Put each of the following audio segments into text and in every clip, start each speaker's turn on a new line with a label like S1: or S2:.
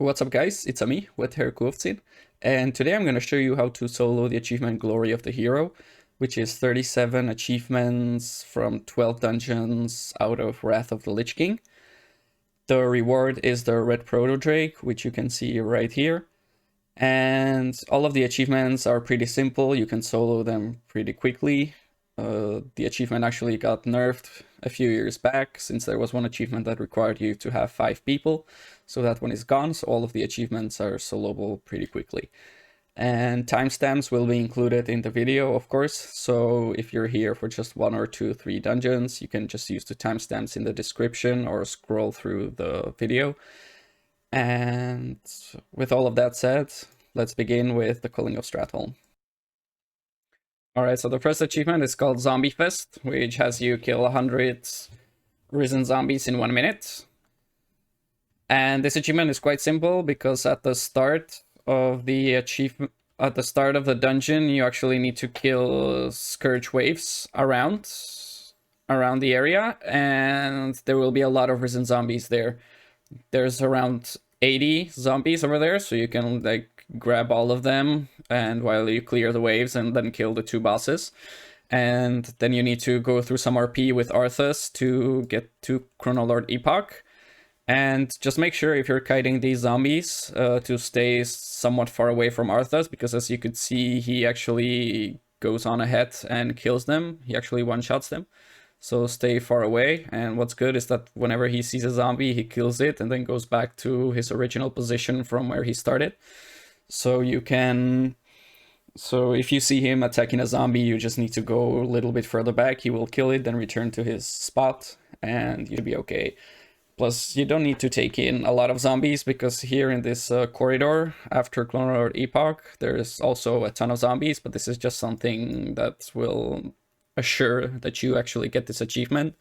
S1: What's up guys, it's me, Wet Hair Quovtsin, and today I'm going to show you how to solo the achievement Glory of the Hero, which is 37 achievements from 12 dungeons out of Wrath of the Lich King. The reward is the Red Proto Drake, which you can see right here, and all of the achievements are pretty simple. You can solo them pretty quickly. The achievement actually got nerfed a few years back, since there was one achievement that required you to have 5 people. So that one is gone, so all of the achievements are soloable pretty quickly. And timestamps will be included in the video, of course. So if you're here for just 1 or 2, 3 dungeons, you can just use the timestamps in the description or scroll through the video. And with all of that said, let's begin with the Culling of Stratholme. Alright, so the first achievement is called Zombie Fest, which has you kill 100 risen zombies in 1 minute. And this achievement is quite simple because at the start of the achievement, at the start of the dungeon, you actually need to kill scourge waves around the area, and there will be a lot of risen zombies there. There's around 80 zombies over there, so you can like grab all of them and while you clear the waves and then kill the 2 bosses. And then you need to go through some RP with Arthas to get to Chronoloord Epoch. And just make sure if you're kiting these zombies to stay somewhat far away from Arthas, because as you could see, he actually goes on ahead and kills them. He actually one-shots them. So stay far away, and what's good is that whenever he sees a zombie, he kills it and then goes back to his original position from where he started. So you can... So if you see him attacking a zombie, you just need to go a little bit further back, he will kill it, then return to his spot, and you'll be okay. Plus, you don't need to take in a lot of zombies, because here in this corridor, after Chronoloord Epoch, there's also a ton of zombies, but this is just something that will assure that you actually get this achievement,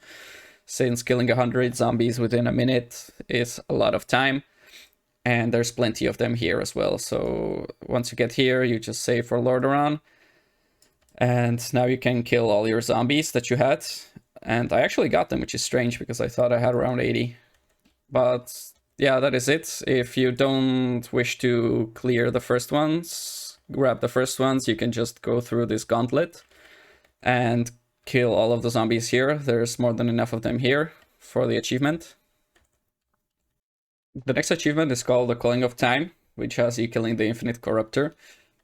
S1: since killing 100 zombies within a minute is a lot of time. And there's plenty of them here as well. So once you get here, you just save for Lordaeron. And now you can kill all your zombies that you had. And I actually got them, which is strange because I thought I had around 80. But yeah, that is it. If you don't wish to clear the first ones, grab the first ones, you can just go through this gauntlet and kill all of the zombies here. There's more than enough of them here for the achievement. The next achievement is called the Culling of Time, which has you killing the Infinite Corruptor,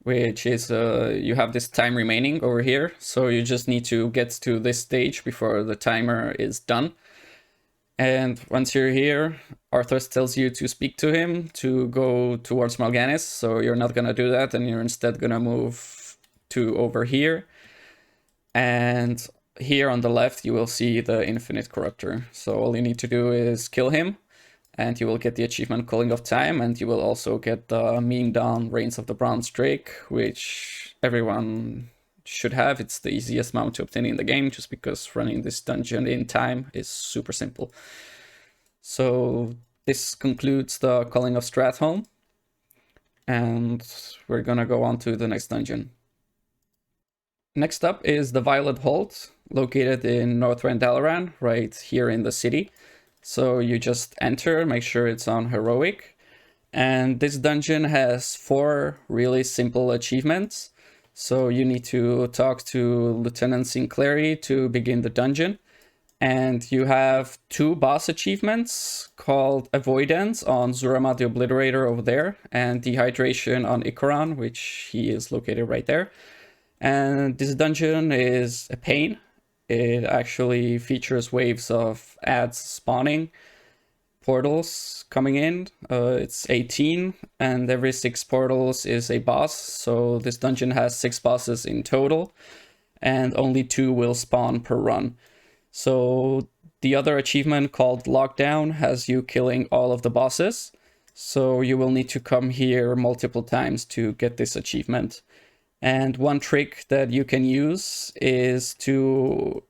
S1: which is you have this time remaining over here, so you just need to get to this stage before the timer is done. And once you're here, Arthas tells you to speak to him to go towards Mal'Ganis, so you're not gonna do that, and you're instead gonna move to over here. And here on the left, you will see the Infinite Corruptor. So all you need to do is kill him, and you will get the achievement Culling of Time, and you will also get the Mean Dawn Reigns of the Bronze Drake, which everyone should have. It's the easiest mount to obtain in the game, just because running this dungeon in time is super simple. So this concludes the Culling of Stratholme, and we're gonna go on to the next dungeon. Next up is the Violet Hold, located in Northrend Dalaran, right here in the city. So you just enter, make sure it's on Heroic. And this dungeon has 4 really simple achievements. So you need to talk to Lieutenant Sinclairy to begin the dungeon. And you have 2 boss achievements called Avoidance on Zurama the Obliterator over there, and Dehydration on Ikaron, which he is located right there. And this dungeon is a pain. It actually features waves of ads spawning, portals coming in. It's 18, and every 6 portals is a boss. So this dungeon has 6 bosses in total, and only 2 will spawn per run. So the other achievement called Lockdown has you killing all of the bosses. So you will need to come here multiple times to get this achievement. And one trick that you can use is to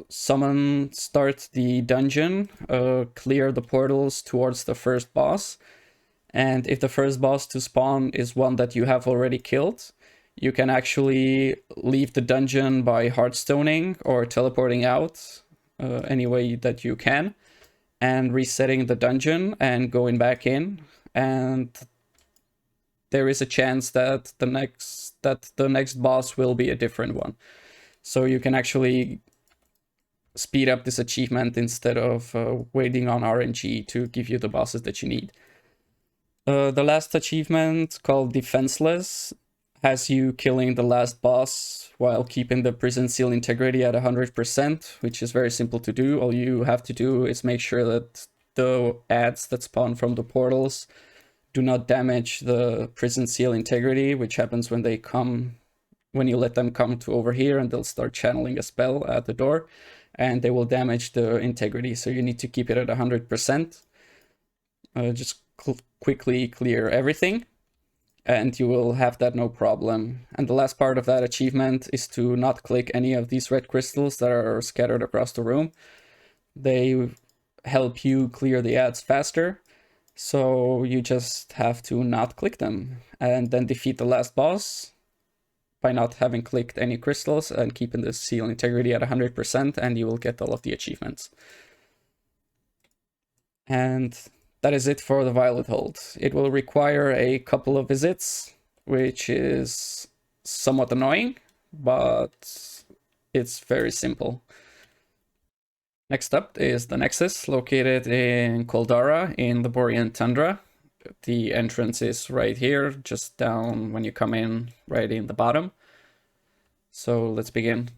S1: start the dungeon, clear the portals towards the first boss. And if the first boss to spawn is one that you have already killed, you can actually leave the dungeon by hardstoning or teleporting out any way that you can, and resetting the dungeon and going back in and there is a chance that the next boss will be a different one. So you can actually speed up this achievement instead of waiting on RNG to give you the bosses that you need. The last achievement, called Defenseless, has you killing the last boss while keeping the prison seal integrity at 100%, which is very simple to do. All you have to do is make sure that the adds that spawn from the portals do not damage the prison seal integrity, which happens when they come, when you let them come to over here, and they'll start channeling a spell at the door, and they will damage the integrity. So you need to keep it at 100%. Just quickly clear everything, and you will have that no problem. And the last part of that achievement is to not click any of these red crystals that are scattered across the room. They help you clear the ads faster, so you just have to not click them, and then defeat the last boss by not having clicked any crystals and keeping the seal integrity at 100%, and you will get all of the achievements. And that is it for the Violet Hold. It will require a couple of visits, which is somewhat annoying, but it's very simple. Next up is the Nexus, located in Koldara in the Borean Tundra. The entrance is right here, just down when you come in, right in the bottom. So let's begin.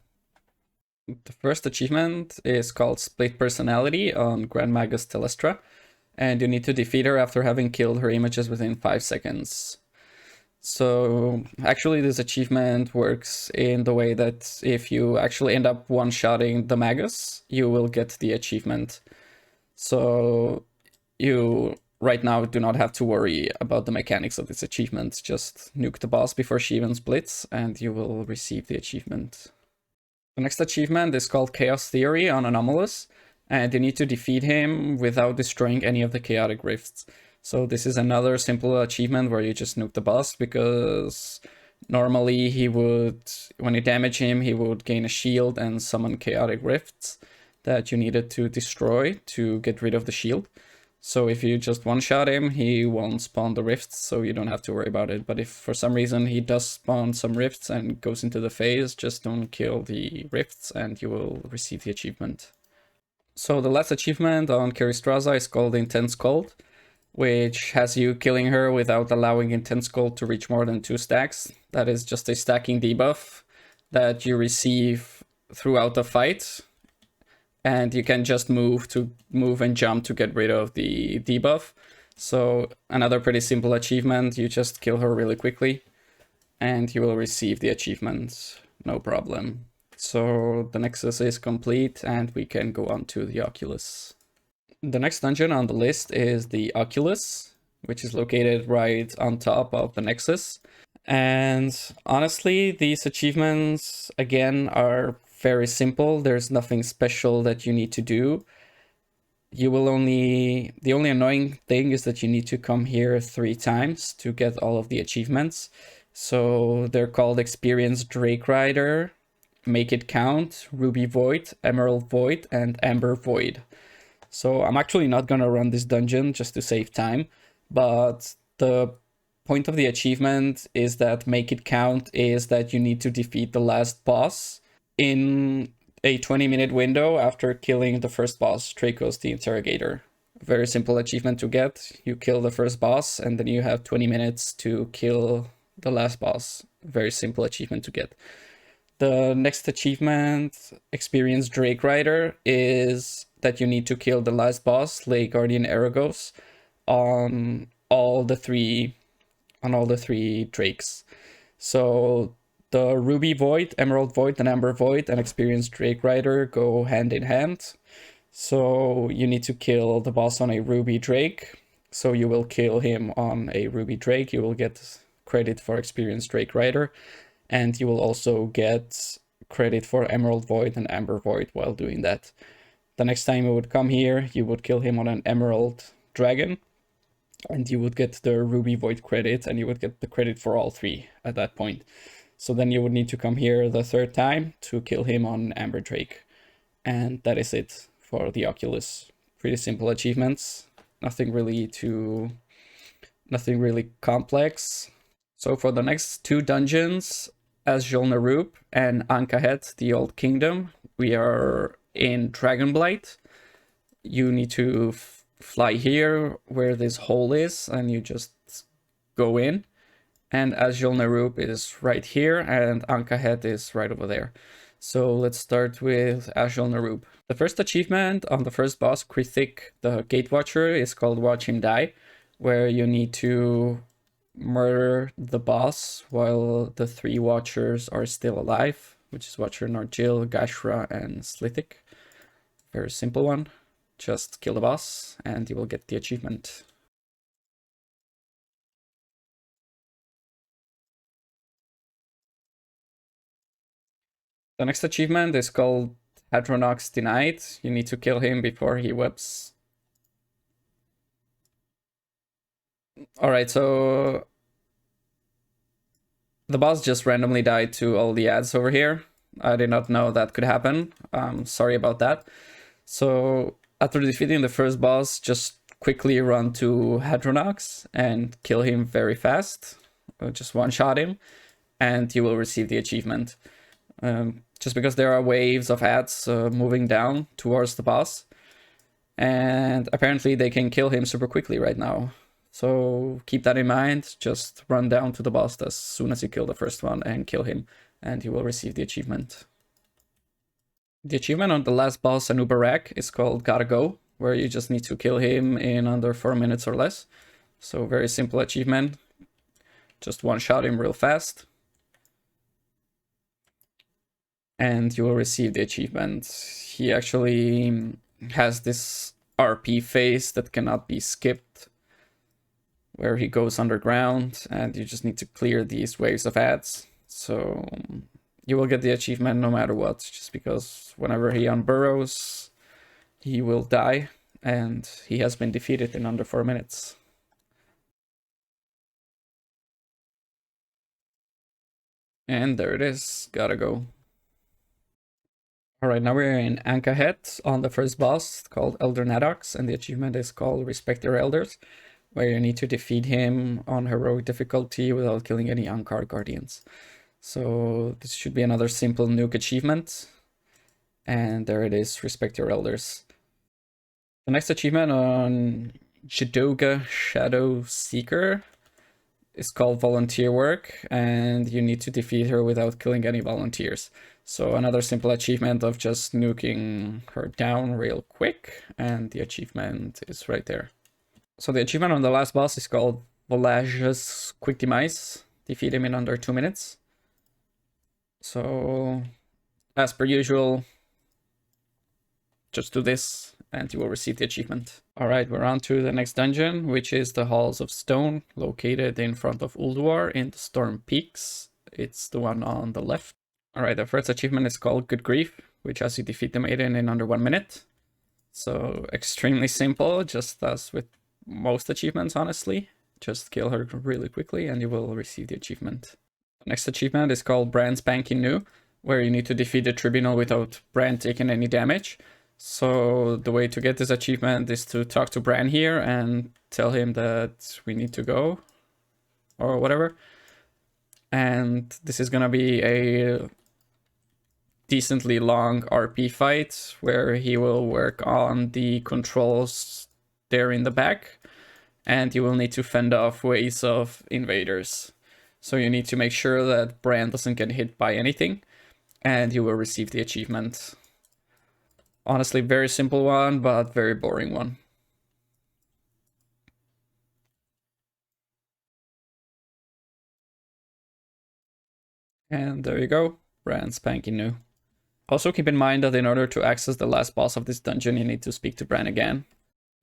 S1: The first achievement is called Split Personality on Grand Magus Telestra, and you need to defeat her after having killed her images within 5 seconds. So actually this achievement works in the way that if you actually end up one-shotting the Magus, you will get the achievement. So you right now do not have to worry about the mechanics of this achievement. Just nuke the boss before she even splits and you will receive the achievement. The next achievement is called Chaos Theory on Anomalous, and you need to defeat him without destroying any of the chaotic rifts. So this is another simple achievement where you just nuke the boss, because normally he would, when you damage him, he would gain a shield and summon chaotic rifts that you needed to destroy to get rid of the shield. So if you just one-shot him, he won't spawn the rifts, so you don't have to worry about it. But if for some reason he does spawn some rifts and goes into the phase, just don't kill the rifts and you will receive the achievement. So the last achievement on Keristraza is called Intense Cold, which has you killing her without allowing Intense Cold to reach more than 2 stacks. That is just a stacking debuff that you receive throughout the fight, and you can just move and jump to get rid of the debuff. So another pretty simple achievement, you just kill her really quickly and you will receive the achievement, no problem. So the Nexus is complete and we can go on to the Oculus. The next dungeon on the list is the Oculus, which is located right on top of the Nexus. And honestly, these achievements, again, are very simple. There's nothing special that you need to do. The only annoying thing is that you need to come here 3 times to get all of the achievements. So they're called Experience Drake Rider, Make It Count, Ruby Void, Emerald Void, and Amber Void. So I'm actually not gonna run this dungeon just to save time, but the point of the achievement is that Make It Count is that you need to defeat the last boss in a 20-minute window after killing the first boss, Dracos the Interrogator. Very simple achievement to get. You kill the first boss and then you have 20 minutes to kill the last boss. Very simple achievement to get. The next achievement, Experience Drake Rider, is that you need to kill the last boss, Lay Guardian Aragos, on all the three drakes. So the Ruby Void, Emerald Void, and Amber Void, and Experience Drake Rider go hand in hand. So you need to kill the boss on a Ruby Drake. So you will kill him on a Ruby Drake. You will get credit for Experience Drake Rider. And you will also get credit for Emerald Void and Amber Void while doing that. The next time you would come here, you would kill him on an Emerald Dragon. And you would get the Ruby Void credit, and you would get the credit for all 3 at that point. So then you would need to come here the 3rd time to kill him on Amber Drake. And that is it for the Oculus. Pretty simple achievements. Nothing really too Nothing really complex. So for the next two dungeons, Azjol Nerub and Ahn Kahet, the Old Kingdom, we are in Dragonblight. You need to fly here where this hole is, and you just go in. And Azjol Nerub is right here, and Ahn Kahet is right over there. So let's start with Azjol Nerub. The first achievement on the first boss, Krithik, the Gate Watcher, is called Watch Him Die, where you need to murder the boss while the three Watchers are still alive, which is Watcher Narjil, Gashra, and Slithik. Very simple one. Just kill the boss, and you will get the achievement. The next achievement is called Hadronox Denied. You need to kill him before he webs. Alright, so the boss just randomly died to all the ads over here. I did not know that could happen. Sorry about that. So after defeating the first boss, just quickly run to Hadronox and kill him very fast. Just one-shot him, and you will receive the achievement. Just because there are waves of ads moving down towards the boss. And apparently they can kill him super quickly right now. So keep that in mind. Just run down to the boss as soon as you kill the first one and kill him, and you will receive the achievement. The achievement on the last boss, Drak, is called Gotta Go, where you just need to kill him in under 4 minutes or less. So very simple achievement. Just one-shot him real fast. And you will receive the achievement. He actually has this RP phase that cannot be skipped, where he goes underground, and you just need to clear these waves of ads. So you will get the achievement no matter what, just because whenever he unburrows, he will die, and he has been defeated in under 4 minutes. And there it is, Gotta Go. Alright, now we're in Ahn Kahet on the first boss called Elder Naddox, and the achievement is called Respect Your Elders, where you need to defeat him on heroic difficulty without killing any Ankar guardians. So this should be another simple nuke achievement. And there it is, Respect Your Elders. The next achievement on Jidoga Shadow Seeker is called Volunteer Work, and you need to defeat her without killing any volunteers. So another simple achievement of just nuking her down real quick, and the achievement is right there. So the achievement on the last boss is called Volage's Quick Demise. Defeat him in under 2 minutes. So, as per usual, just do this and you will receive the achievement. Alright, we're on to the next dungeon, which is the Halls of Stone, located in front of Ulduar in the Storm Peaks. It's the one on the left. Alright, the first achievement is called Good Grief, which has you defeat the maiden in under 1 minute. So, extremely simple, just as with most achievements, honestly. Just kill her really quickly and you will receive the achievement. The next achievement is called Brand Spanking New, where you need to defeat the Tribunal without Bran taking any damage. So the way to get this achievement is to talk to Bran here and tell him that we need to go, or whatever. And this is gonna be a decently long RP fight, where he will work on the controls there in the back, and you will need to fend off waves of invaders. So you need to make sure that Bran doesn't get hit by anything, and you will receive the achievement. Honestly, very simple one, but very boring one. And there you go, Bran spanking new. Also keep in mind that in order to access the last boss of this dungeon, you need to speak to Bran again.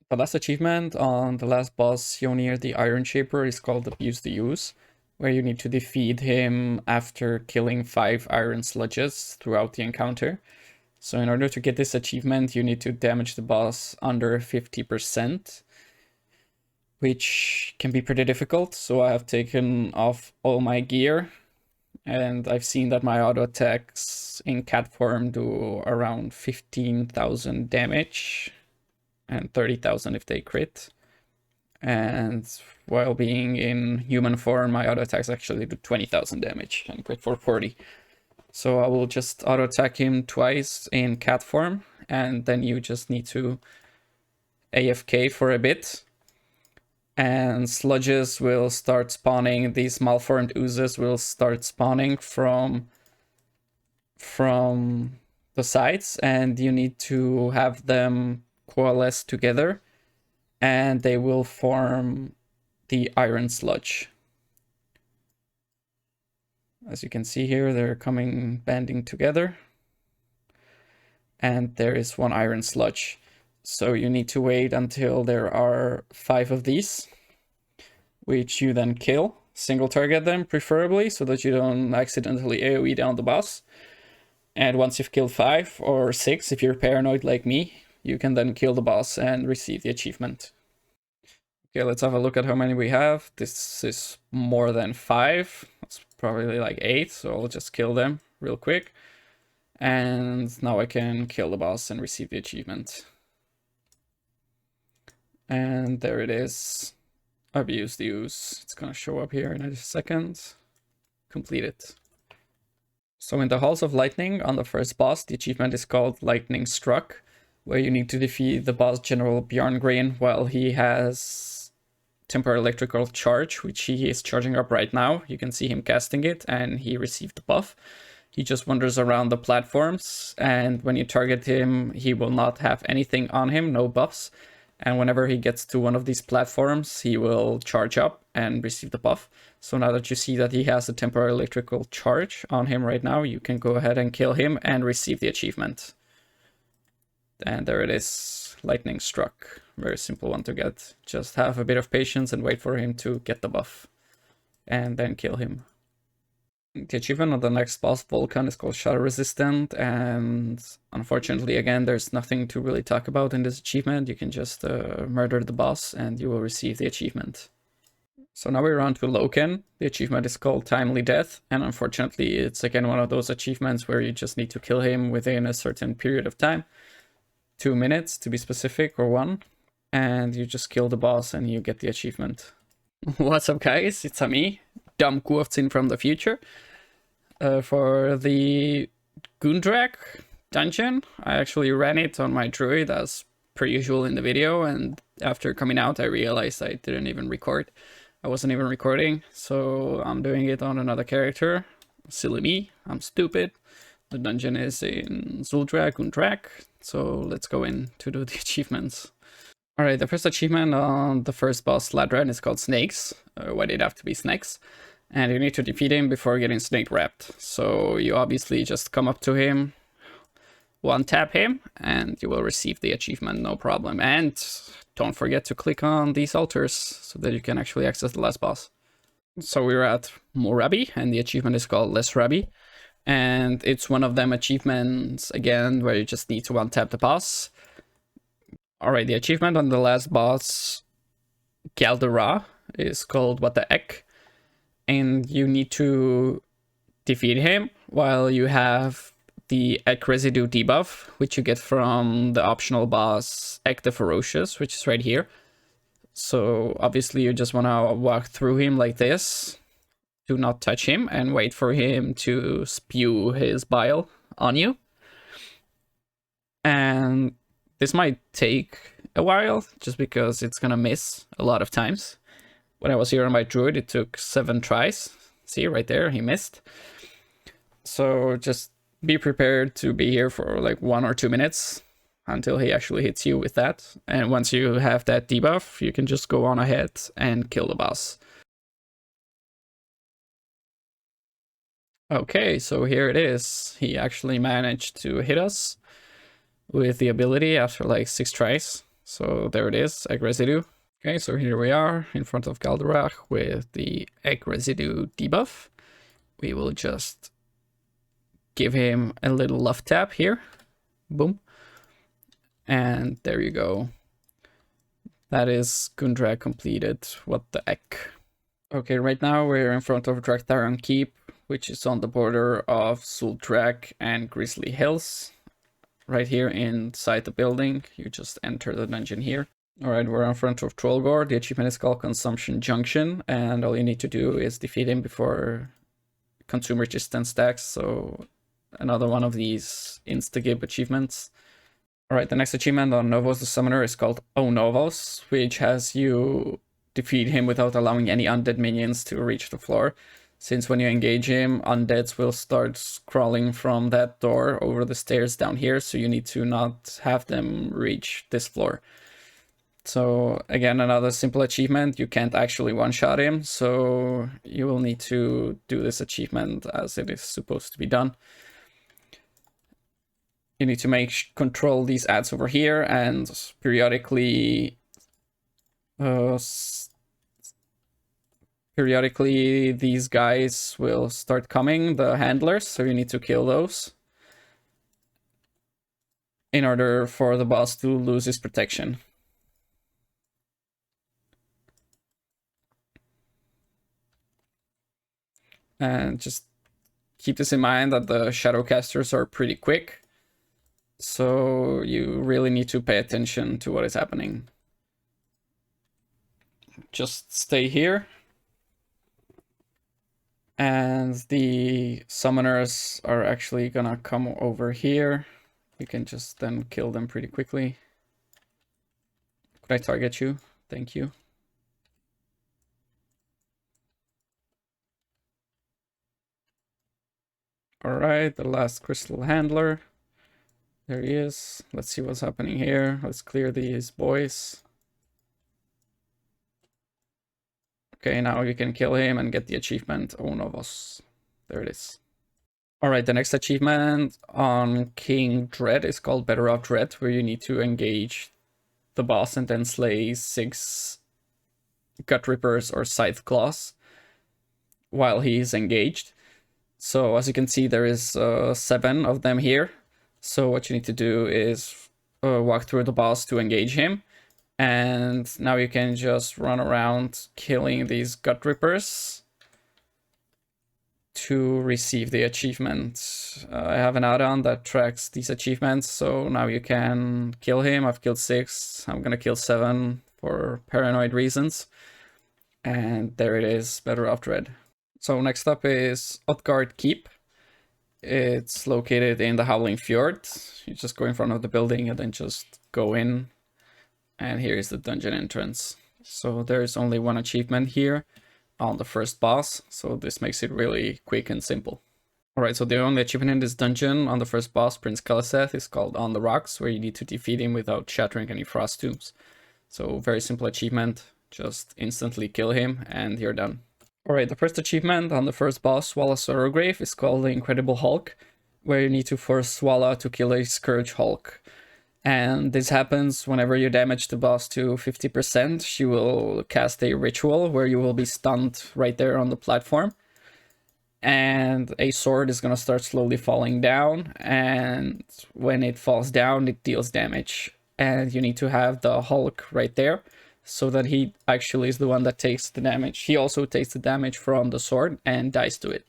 S1: The last achievement on the last boss, Yonir the Iron Shaper, is called Abuse the Use, where you need to defeat him after killing 5 iron sludges throughout the encounter. So in order to get this achievement, you need to damage the boss under 50%, which can be pretty difficult. So I have taken off all my gear, and I've seen that my auto attacks in cat form do around 15,000 damage, and 30,000 if they crit. And while being in human form, my auto attacks actually do 20,000 damage and crit for 40. So I will just auto attack him twice in cat form, and then you just need to AFK for a bit. And sludges will start spawning. These malformed oozes will start spawning from the sides, and you need to have them coalesce together, and they will form the iron sludge. As you can see here, they're banding together, and there is one iron sludge. So you need to wait until there are 5 of these, which you then kill. Single target them, preferably, so that you don't accidentally AoE down the boss. And once you've killed 5 or 6, if you're paranoid like me, you can then kill the boss and receive the achievement. Okay, let's have a look at how many we have. This is more than 5. It's probably like 8, so I'll just kill them real quick. And now I can kill the boss and receive the achievement. And there it is. I've used the ooze. It's gonna show up here in a second. Completed. So in the Halls of Lightning, on the first boss, the achievement is called Lightning Struck, where you need to defeat the boss General Bjarngrain while he has temporary electrical charge, which he is charging up right now. You can see him casting it, and he received the buff. He just wanders around the platforms, and when you target him, he will not have anything on him, no buffs. And whenever he gets to one of these platforms, he will charge up and receive the buff. So now that you see that he has a temporary electrical charge on him right now, you can go ahead and kill him and receive the achievement. And there it is, Lightning Struck. Very simple one to get. Just have a bit of patience and wait for him to get the buff. And then kill him. The achievement on the next boss, Vulcan, is called Shadow Resistant, and unfortunately, again, there's nothing to really talk about in this achievement. You can just murder the boss and you will receive the achievement. So now we're on to Loken. The achievement is called Timely Death, and unfortunately, it's again one of those achievements where you just need to kill him within a certain period of time. 2 minutes to be specific, or 1, and you just kill the boss and you get the achievement. What's up, guys? It's me, dumb Quovtsin from the future. For the Gundrak dungeon, I actually ran it on my druid as per usual in the video, and after coming out I realized I didn't even record. I wasn't even recording, so I'm doing it on another character. Silly me, I'm stupid. The dungeon is in Zul'Drak, Gundrak, so let's go in to do the achievements. Alright, the first achievement on the first boss, Ladran, is called Snakes. Why did it have to be snakes? And you need to defeat him before getting snake wrapped. So you obviously just come up to him, one tap him, and you will receive the achievement, no problem. And don't forget to click on these altars so that you can actually access the last boss. So we're at Morabi, and the achievement is called Less Rabi. And it's one of them achievements, again, where you just need to one tap the boss. Alright, the achievement on the last boss, Galdera, is called What the Heck. And you need to defeat him while you have the Egg Residue debuff, which you get from the optional boss Egg the Ferocious, which is right here. So obviously you just want to walk through him like this. Do not touch him and wait for him to spew his bile on you. And this might take a while, just because it's gonna miss a lot of times. When I was here on my druid, it took 7 tries. See, right there, he missed. So just be prepared to be here for like 1 or 2 minutes until he actually hits you with that. And once you have that debuff, you can just go on ahead and kill the boss. Okay, so here it is. He actually managed to hit us with the ability after like 6 tries. So there it is, Egg Residue. Okay, so here we are in front of Galdera with the Egg Residue debuff. We will just give him a little love tap here. Boom. And there you go. That is Gundrak completed. What the heck? Okay, right now we're in front of Utgarde Keep, which is on the border of Zul'Drak and Grizzly Hills. Right here inside the building, you just enter the dungeon here. Alright, we're in front of Trollgore. The achievement is called Consumption Junction, and all you need to do is defeat him before consume resistance stacks, so another one of these insta-gib achievements. Alright, the next achievement on Novos the Summoner is called Oh Novos, which has you defeat him without allowing any undead minions to reach the floor. Since when you engage him, undeads will start crawling from that door over the stairs down here, so you need to not have them reach this floor. So again, another simple achievement. You can't actually one-shot him, so you will need to do this achievement as it is supposed to be done. You need to control these ads over here, and periodically these guys will start coming, the handlers, so you need to kill those in order for the boss to lose his protection. And just keep this in mind that the Shadowcasters are pretty quick, so you really need to pay attention to what is happening. Just stay here. And the summoners are actually gonna come over here. You can just then kill them pretty quickly. Could I target you? Thank you. Alright, the last crystal handler. There he is. Let's see what's happening here. Let's clear these boys. Okay, now you can kill him and get the achievement One of Us. There it is. Alright, the next achievement on King Dread is called Better Off Dread, where you need to engage the boss and then slay 6 Gut Rippers or Scythe Claws while he is engaged. So as you can see, there is 7 of them here. So what you need to do is walk through the boss to engage him. And now you can just run around killing these Gut Rippers to receive the achievement. I have an add-on that tracks these achievements, so now you can kill him. I've killed 6. I'm gonna kill 7 for paranoid reasons. And there it is, Better Off Dread. So next up is Utgarde Keep. It's located in the Howling Fjord. You just go in front of the building and then just go in. And here is the dungeon entrance. So there's only one achievement here on the first boss. So this makes it really quick and simple. Alright, so the only achievement in this dungeon on the first boss, Prince Kalaseth, is called On the Rocks, where you need to defeat him without shattering any frost tombs. So very simple achievement. Just instantly kill him and you're done. Alright, the first achievement on the first boss, Swallow Sorrowgrave, is called the Incredible Hulk, where you need to force Swallow to kill a Scourge Hulk. And this happens whenever you damage the boss to 50%, she will cast a ritual where you will be stunned right there on the platform. And a sword is going to start slowly falling down, and when it falls down, it deals damage. And you need to have the Hulk right there, so that he actually is the one that takes the damage. He also takes the damage from the sword and dies to it.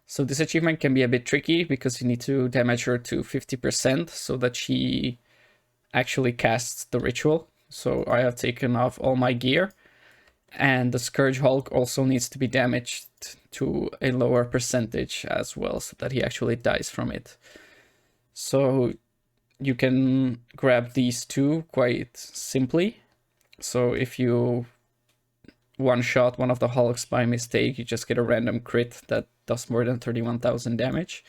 S1: So this achievement can be a bit tricky because you need to damage her to 50% so that she actually casts the ritual. So I have taken off all my gear, and the Scourge Hulk also needs to be damaged to a lower percentage as well so that he actually dies from it. So you can grab these two quite simply. So if you one-shot one of the Hulks by mistake, you just get a random crit that does more than 31,000 damage.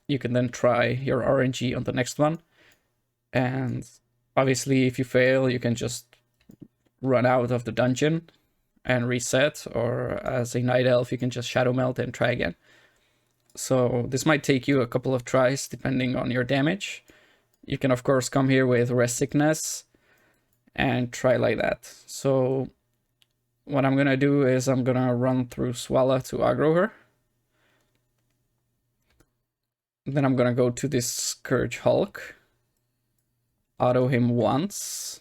S1: You can then try your RNG on the next one. And obviously, if you fail, you can just run out of the dungeon and reset. Or as a Night Elf, you can just Shadow Melt and try again. So this might take you a couple of tries depending on your damage. You can, of course, come here with Rest Sickness and try like that. So what I'm gonna do is I'm gonna run through Swallow to aggro her. Then I'm gonna go to this Scourge Hulk, auto him once,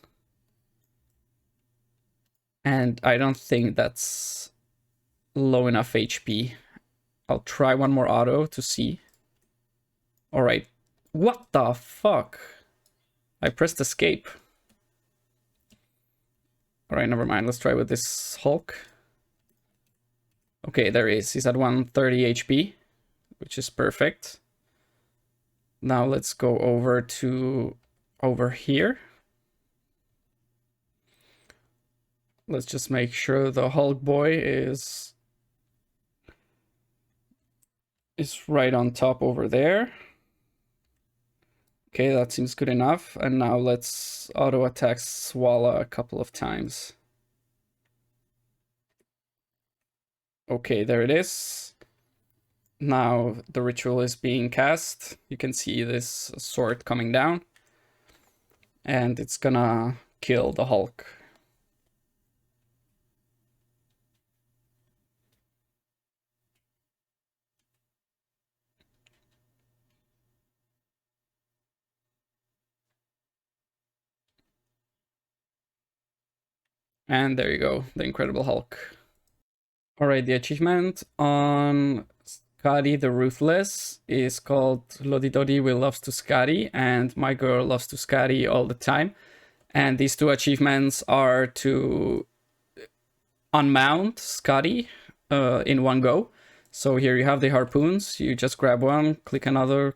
S1: and I don't think that's low enough HP. I'll try one more auto to see. Alright, what the fuck? I pressed escape. Alright, never mind. Let's try with this Hulk. Okay, there he is. He's at 130 HP, which is perfect. Now let's go over to over here. Let's just make sure the Hulk boy is right on top over there. Okay, that seems good enough. And now let's auto attack Swala a couple of times. Okay, there it is. Now the ritual is being cast. You can see this sword coming down. And it's gonna kill the Hulk. And there you go, the Incredible Hulk. Alright, the achievement on Skadi the Ruthless is called Lodi Dodi Will Loves to Skadi and My Girl Loves to Skadi All the Time. And these two achievements are to unmount Skadi in one go. So here you have the harpoons, you just grab one, click another,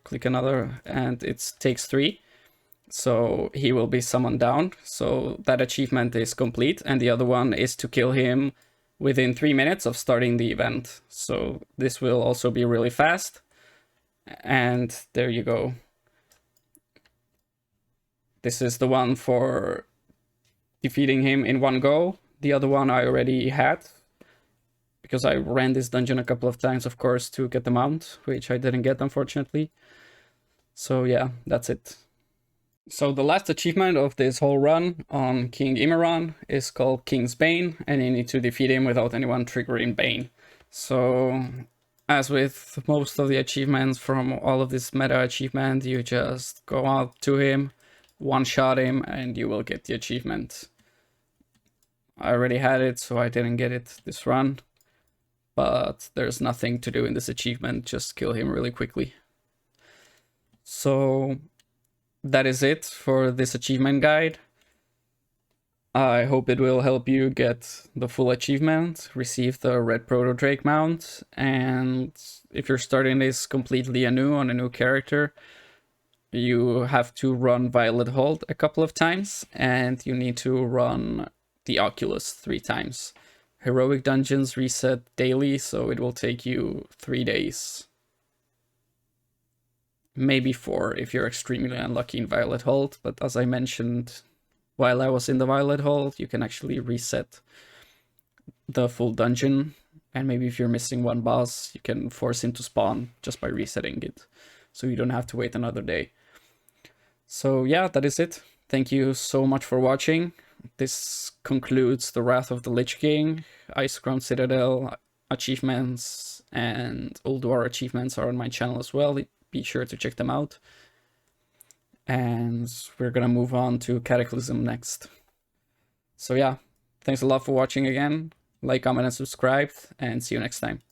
S1: and it takes 3. So he will be summoned down. So that achievement is complete. And the other one is to kill him within 3 minutes of starting the event. So this will also be really fast. And there you go. This is the one for defeating him in one go. The other one I already had, because I ran this dungeon a couple of times, of course, to get the mount, which I didn't get, unfortunately. So yeah, that's it. So the last achievement of this whole run on King Imran is called King's Bane, and you need to defeat him without anyone triggering Bane. So, as with most of the achievements from all of this meta achievement, you just go out to him, one-shot him, and you will get the achievement. I already had it, so I didn't get it this run. But there's nothing to do in this achievement, just kill him really quickly. So that is it for this achievement guide. I hope it will help you get the full achievement, receive the red proto drake mount, and if you're starting this completely anew on a new character, you have to run Violet Hold a couple of times, and you need to run the Oculus 3 times. Heroic dungeons reset daily, so it will take you 3 days. Maybe 4 if you're extremely unlucky in Violet Hold, but as I mentioned while I was in the Violet Hold, you can actually reset the full dungeon, and maybe if you're missing one boss, you can force him to spawn just by resetting it, so you don't have to wait another day. So yeah, that is it. Thank you so much for watching. This concludes the Wrath of the Lich King. Icecrown Citadel achievements and Ulduar achievements are on my channel as well. Be sure to check them out. And we're gonna move on to Cataclysm next. So yeah, thanks a lot for watching again. Like, comment, and subscribe, and see you next time.